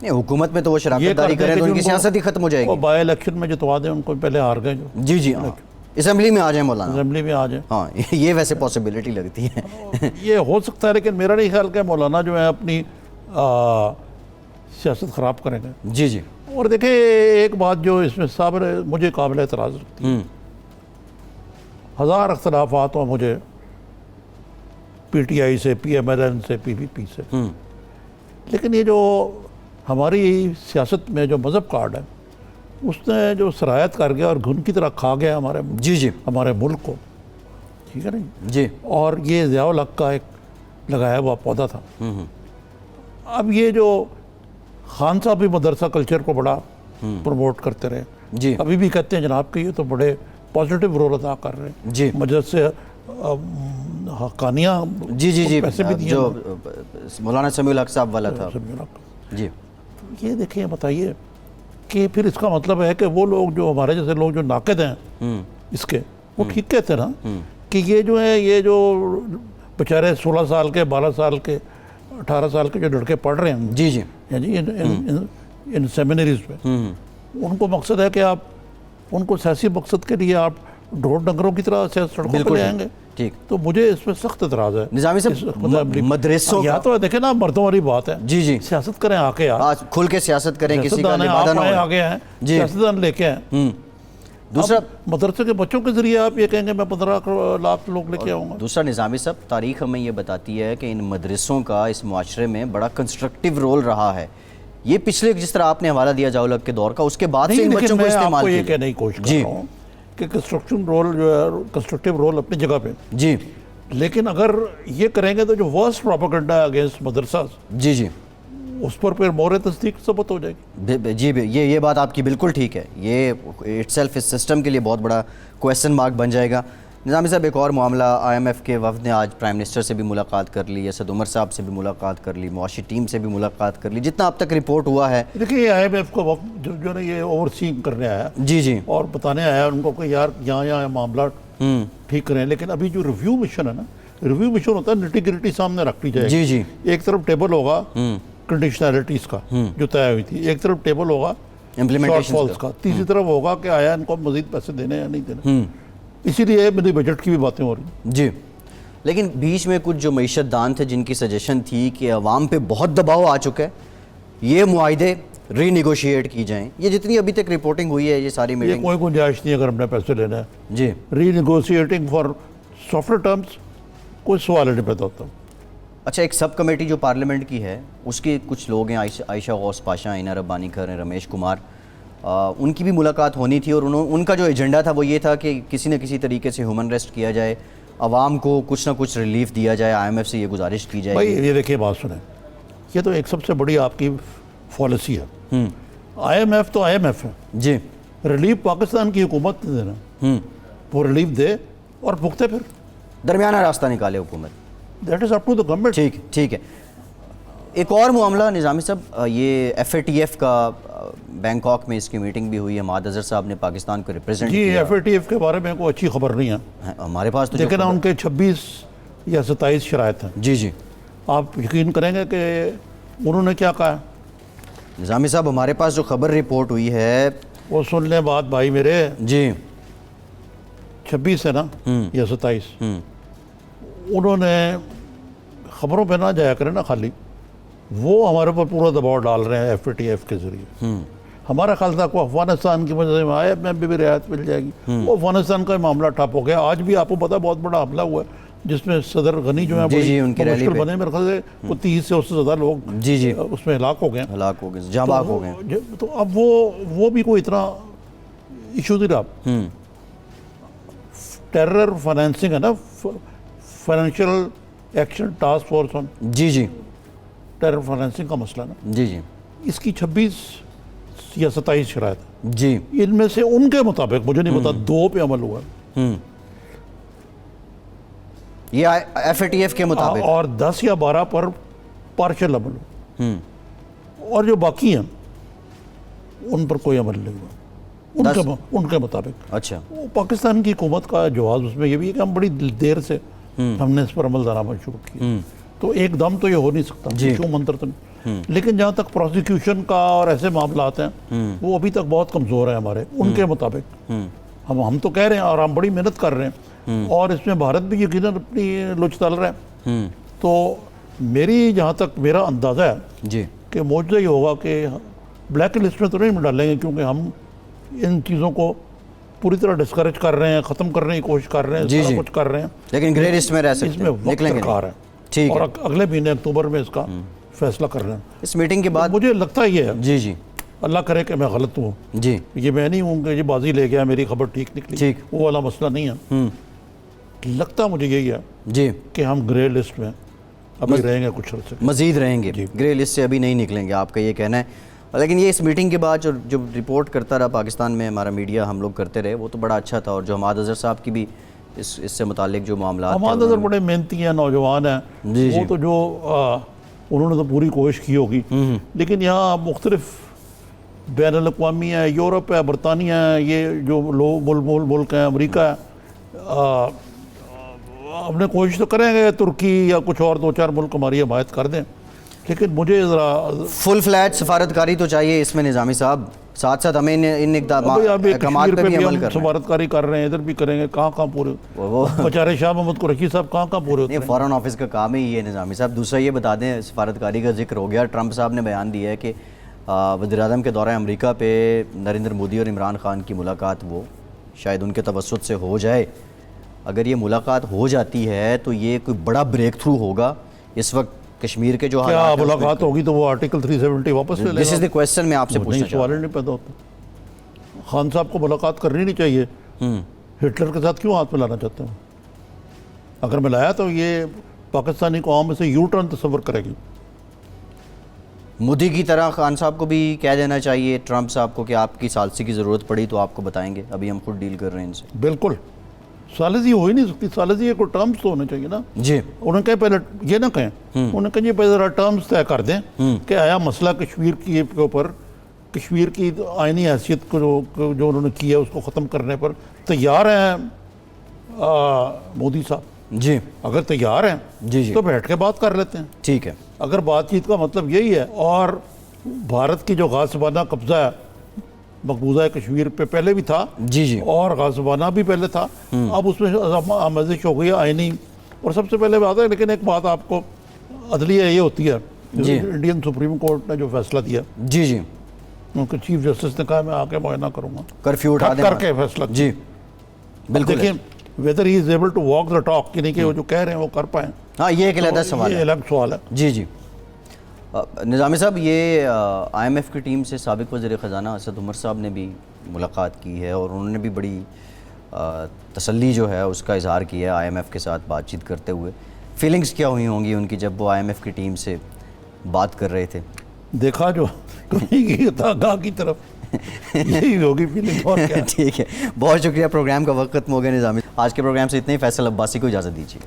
نہیں, حکومت میں تو وہ یہ شراکت داری کر دیں کریں کہ تو ان کی جن کو سیاست ہی ختم ہو جائے وہ گی. بائی الیکشن میں جتوا دیں ان کو, پہلے ہار گئے جو, جی جی ہاں, اسمبلی میں آ جائیں مولانا. اسمبلی میں آ جائیں. ہاں یہ ویسے پاسبلٹی لگتی ہے. یہ ہو سکتا ہے, لیکن میرا نہیں خیال کہ مولانا جو ہے اپنی سیاست خراب کریں گے. جی جی اور دیکھیں ایک بات جو اس میں صابر مجھے قابل اعتراض رکھتی ہے, ہزار اختلافات ہوں مجھے پی ٹی آئی سے, پی ایم ایل این سے, پی پی پی سے, لیکن یہ جو ہماری سیاست میں جو مذہب کارڈ ہے اس نے جو سرایت کر گیا اور گھن کی طرح کھا گیا جی جی ہمارے ملک کو, ٹھیک ہے نہیں. جی اور یہ ضیاء الحق کا ایک لگایا ہوا پودا تھا. اب یہ جو خان صاحب بھی مدرسہ کلچر کو بڑا پروموٹ کرتے رہے, جی ابھی بھی کہتے ہیں جناب کہ یہ تو بڑے پازیٹیو رول ادا کر رہے ہیں. جی مدرسے حقانیہ جی جی جی پیسے بھی دیے جو مولانا سمیع الحق صاحب والا تھا. جی یہ دیکھیں, بتائیے کہ پھر اس کا مطلب ہے کہ وہ لوگ جو ہمارے جیسے لوگ جو ناقد ہیں اس کے, وہ ٹھیک کہتے ہیں نا کہ یہ جو ہے, یہ جو بیچارے 16 سال کے, 12 سال کے, 18 سال کے جو لڑکے پڑھ رہے ہیں جی جی جی ان سیمینریز پہ, ان کو مقصد ہے کہ آپ ان کو سیاسی مقصد کے لیے آپ ڈھول ڈنگروں کی طرح سڑکوں پہ لے آئیں گے. ٹھیک. تو مجھے اس میں سخت اعتراض ہے. نظامی صاحب مدرسوں یا تو دیکھیں نا, مردوں والی بات ہے. جی جی سیاست کریں آ کے یار, آج کھل کے سیاست کریں, کسی کا سیاستدان ہیں, لبادہ آپ نہ آئے ہو. آگے ہیں, سیاستدان لے کے ہیں. دوسرا مدرسے کے بچوں کے ذریعے آپ یہ کہیں گے میں 15 لاکھ لوگ لے کے آؤں گا. دوسرا نظامی صاحب, تاریخ ہمیں یہ بتاتی ہے کہ ان مدرسوں کا اس معاشرے میں بڑا کنسٹرکٹیو رول رہا ہے. یہ پچھلے جس طرح آپ نے حوالہ دیا ضیاء الحق کے دور کا, اس کے بعد سے ان بچوں کو استعمال کیا. کیا. یہ کہنے کی کوشش کر رہا ہوں کہ کنسٹرکشن رول جو ہے, کنسٹرکٹیو رول اپنی جگہ پہ, جی لیکن اگر یہ کریں گے تو جو ورسٹ پروپیگنڈا ہے اگینسٹ مدرسہ, جی جی اس پر پھر مور تصدیق ثبت ہو جائے گی. جی یہ بات آپ کی بالکل ٹھیک ہے. یہ اٹ سیلف اس سسٹم کے لیے بہت بڑا کویسچن مارک بن جائے گا. نظامی صاحب, ایک اور معاملہ, آئی ایم ایف کے وفد نے آج پرائم منسٹر سے بھی ملاقات کر لی, اسد عمر صاحب سے بھی ملاقات کر لی, معاشی ٹیم سے بھی ملاقات کر لی, جتنا اب تک رپورٹ ہوا ہے. دیکھیے یہ آئی ایم ایف کا وقت جو نا یہ اوور سینگ کرنے آیا جی جی اور بتانے آیا ان کو کہ یار یہاں معاملات ٹھیک کریں, لیکن ابھی جو ریویو مشن ہے نا, ریویو مشن ہوتا ہے نٹی گریٹی سامنے رکھ لی جائے. جی جی ایک طرف ٹیبل ہوگا کنڈیشنلٹیز کا جو طے ہوئی تھی, ایک طرف ٹیبل ہوگا امپلیمنٹیشن فالس کا, تیسری طرف ہوگا کہ آیا ان کو مزید پیسے دینے یا نہیں دینے. اسی لیے میری بجٹ کی بھی باتیں ہو رہی ہیں. جی, لیکن بیچ میں کچھ جو معیشت دان تھے جن کی سجیشن تھی کہ عوام پہ بہت دباؤ آ چکا ہے, یہ معاہدے ری نیگوشیٹ کی جائیں. یہ جتنی ابھی تک رپورٹنگ ہوئی ہے, یہ ساری یہ میٹنگ, کوئی گنجائش نہیں اگر ہم نے پیسے لینا ہے. جی renegotiating for software terms کوئی سوال نہیں پیدا ہوتا. اچھا, ایک سب کمیٹی جو پارلیمنٹ کی ہے اس کے کچھ لوگ ہیں, عائشہ غوث پاشا, اینا ربانی کر ہیں, رمیش کمار, ان کی بھی ملاقات ہونی تھی, اور ان کا جو ایجنڈا تھا وہ یہ تھا کہ کسی نہ کسی طریقے سے ہیومن ریسٹ کیا جائے, عوام کو کچھ نہ کچھ ریلیف دیا جائے. آئی ایم ایف سے یہ گزارش کی جائے. بھائی یہ دیکھیں بات سنیں, یہ تو ایک سب سے بڑی آپ کی پالیسی ہے. آئی ایم ایف تو آئی ایم ایف ہے, جی ریلیف پاکستان کی حکومت نے دینا, وہ ریلیف دے اور بھگتے پھر درمیانہ راستہ نکالے حکومت. That is up to the government. ٹھیک ہے. ایک اور معاملہ نظامی صاحب, یہ FATF کا بینکاک میں اس کی میٹنگ بھی ہوئی ہے, معاد اظہر صاحب نے پاکستان کو ریپرزینٹ جی کیا. FATF کے بارے میں کوئی اچھی خبر نہیں ہے, ہمارے پاس تو لیکن ان کے 26 یا 27 شرائط ہیں. جی آپ یقین کریں گے کہ انہوں نے کیا کہا ہے؟ نظامی صاحب, ہمارے پاس جو خبر رپورٹ ہوئی ہے وہ سن لیں بات بھائی میرے. جی 26 ہے نا یا 27, انہوں نے خبروں پہ نہ جایا کریں نا خالی, وہ ہمارے اوپر پورا دباؤ ڈال رہے ہیں FATF کے ذریعے. ہمارا خیال تھا کو افغانستان کی وجہ سے آئے میں بھی رعایت مل جائے گی, وہ افغانستان کا معاملہ ٹھپ ہو گیا. آج بھی آپ کو پتا بہت بڑا حملہ ہوا ہے جس میں صدر غنی جو ہیں ان کی ریلی مشکل بنے, میرے خیال سے وہ 30 سے اس سے زیادہ لوگ اس میں ہلاک ہو گئے, جاں باغ ہو گئے. تو اب وہ بھی کوئی اتنا ایشو نہیں رہا. ٹیرر فائنینسنگ ہے نا, financial action task force on جی ٹیرر فائنینسنگ کا مسئلہ نا, جی اس کی 26 یا 27 شرائط جی, ان میں سے ان کے مطابق مجھے نہیں پتا 2 پہ عمل ہوا یہ FATF کے مطابق, اور 10 یا 12 پر پارشل عمل ہوا, اور جو باقی ہیں ان پر کوئی عمل نہیں ہوا ان کے مطابق. اچھا, پاکستان کی حکومت کا جواز اس میں یہ بھی ہے کہ ہم بڑی دیر سے ہم نے اس پر عمل درآمد شروع کی, تو ایک دم تو یہ ہو نہیں سکتا کیوں منتر تو نہیں. لیکن جہاں تک پروسیکیوشن کا اور ایسے معاملات ہیں وہ ابھی تک بہت کمزور ہیں ہمارے ان کے مطابق. ہم تو کہہ رہے ہیں اور ہم بڑی محنت کر رہے ہیں, اور اس میں بھارت بھی یقیناً اپنی لچ ڈال رہا ہے. تو میری جہاں تک میرا اندازہ ہے کہ موجودہ یہ ہوگا کہ بلیک لسٹ میں تو نہیں ڈالیں گے, کیونکہ ہم ان چیزوں کو پوری طرح ڈسکریج کر رہے ہیں, ختم کرنے کی کوشش کر رہے ہیں, سارا کچھ کر رہے ہیں, لیکن گرے لسٹ میں رہ سکتے ہیں, اس میں وقت درکار ہے. ٹھیک اور اگلے مہینے اکتوبر میں اس کا فیصلہ کر رہے ہیں. اس میٹنگ کے بعد مجھے لگتا یہ ہے, جی اللہ کرے کہ میں غلط ہوں, یہ میں نہیں ہوں کہ یہ بازی لے گیا میری خبر ٹھیک نکلی, وہ والا مسئلہ نہیں ہے. لگتا مجھے یہی ہے کہ ہم گرے لسٹ میں ابھی رہیں گے, کچھ عرصے مزید رہیں گے, گرے لسٹ سے ابھی نہیں نکلیں گے, آپ کا یہ کہنا ہے. لیکن یہ اس میٹنگ کے بعد جو رپورٹ کرتا رہا پاکستان میں ہمارا میڈیا, ہم لوگ کرتے رہے, وہ تو بڑا اچھا تھا. اور جو معاد اظہر صاحب کی بھی اس سے متعلق جو معاملات, معاد اظہر بڑے محنتی ہیں, نوجوان ہیں, وہ تو جو انہوں نے تو پوری کوشش کی ہوگی. لیکن یہاں مختلف بین الاقوامی ہیں, یورپ ہے, برطانیہ ہے, یہ جو لوگ ملک ہیں, امریکہ ہے, اپنے کوشش تو کریں گے ترکی یا کچھ اور 2-4 ملک ہماری حمایت کر دیں. لیکن مجھے ذرا فل فلیٹ سفارتکاری تو چاہیے اس میں نظامی صاحب, ساتھ ساتھ ہمیں ان اقدامات پہ بھی عمل کر رہے ہیں. سفارتکاری کر رہے ہیں, ادھر بھی کریں گے, کہاں پورے بیچارے شاہ محمد قریشی صاحب کہاں پورے ہوتے ہیں. فارن آفس کا کام ہی یہ نظامی صاحب. دوسرا یہ بتا دیں, سفارتکاری کا ذکر ہو گیا, ٹرمپ صاحب نے بیان دیا ہے کہ وزیر اعظم کے دورہ امریکہ پہ نریندر مودی اور عمران خان کی ملاقات وہ شاید ان کے توسط سے ہو جائے. اگر یہ ملاقات ہو جاتی ہے تو یہ کوئی بڑا بریک تھرو ہوگا اس وقت کشمیر کے جو کیا ملاقات ہوگی تو وہ آرٹیکل 370 واپس لے لے گا. دس از دی کوسچن میں آپ سے پوچھنا چاہتا ہوں. سوال نہیں پیدا ہوتا. خان صاحب کو ملاقات کرنی نہیں چاہیے. ہٹلر کے ساتھ کیوں ہاتھ ملانا چاہتے ہیں؟ اگر ملایا تو یہ پاکستانی قوم میں سے یو ٹرن تصور کرے گی. مودی کی طرح خان صاحب کو بھی کہہ دینا چاہیے ٹرمپ صاحب کو کہ آپ کی ثالثی کی ضرورت پڑی تو آپ کو بتائیں گے, ابھی ہم خود ڈیل کر رہے ہیں ان سے. بالکل, ثالثی ہو ہی نہیں سکتی. ثالثی کو ٹرمز تو ہونے چاہیے نا. انہوں نے کہا پہلے یہ نہ کہیں, انہوں نے کہا یہ پہلے ذرا ٹرمز طے کر دیں کہ آیا مسئلہ کشمیر کے اوپر, کشمیر کی آئینی حیثیت کو جو انہوں نے کی ہے اس کو ختم کرنے پر تیار ہیں مودی صاحب. اگر تیار ہیں تو بیٹھ کے بات کر لیتے ہیں. ٹھیک ہے, اگر بات چیت کا مطلب یہی ہے, اور بھارت کی جو غاصبانہ قبضہ ہے مقبوضہ کشمیر پہ پہلے بھی تھا, اور غاصبانہ بھی پہلے تھا, اب اس میں آمیزش ہو گئی آئینی. اور سب سے پہلے بات ہے, لیکن ایک بات آپ کو, عدلیہ یہ ہوتی ہے, انڈین سپریم کورٹ نے جو فیصلہ دیا, ان کے چیف جسٹس نے کہا میں آ کے معائنہ کروں گا, کرفیو اٹھا کر کے فیصلہ. بالکل, دیکھیں whether he is able to walk the talk, یعنی کہ وہ جو کہہ رہے ہیں وہ کر پائیں. ہاں, یہ ایک علیحدہ سوال ہے, یہ الگ سوال ہے. جی نظامی صاحب, یہ IMF کی ٹیم سے سابق وزیر خزانہ اسد عمر صاحب نے بھی ملاقات کی ہے, اور انہوں نے بھی بڑی تسلی جو ہے اس کا اظہار کیا ہے IMF کے ساتھ بات چیت کرتے ہوئے. فیلنگز کیا ہوئی ہوں گی ان کی جب وہ IMF کی ٹیم سے بات کر رہے تھے؟ دیکھا جو گاہ کی طرف یہی ہوگی فیلنگ. اور کیا. ٹھیک ہے, بہت شکریہ. پروگرام کا وقت ختم ہو گیا نظامی. آج کے پروگرام سے اتنے ہی. فیصل عباسی کو اجازت دیجیے.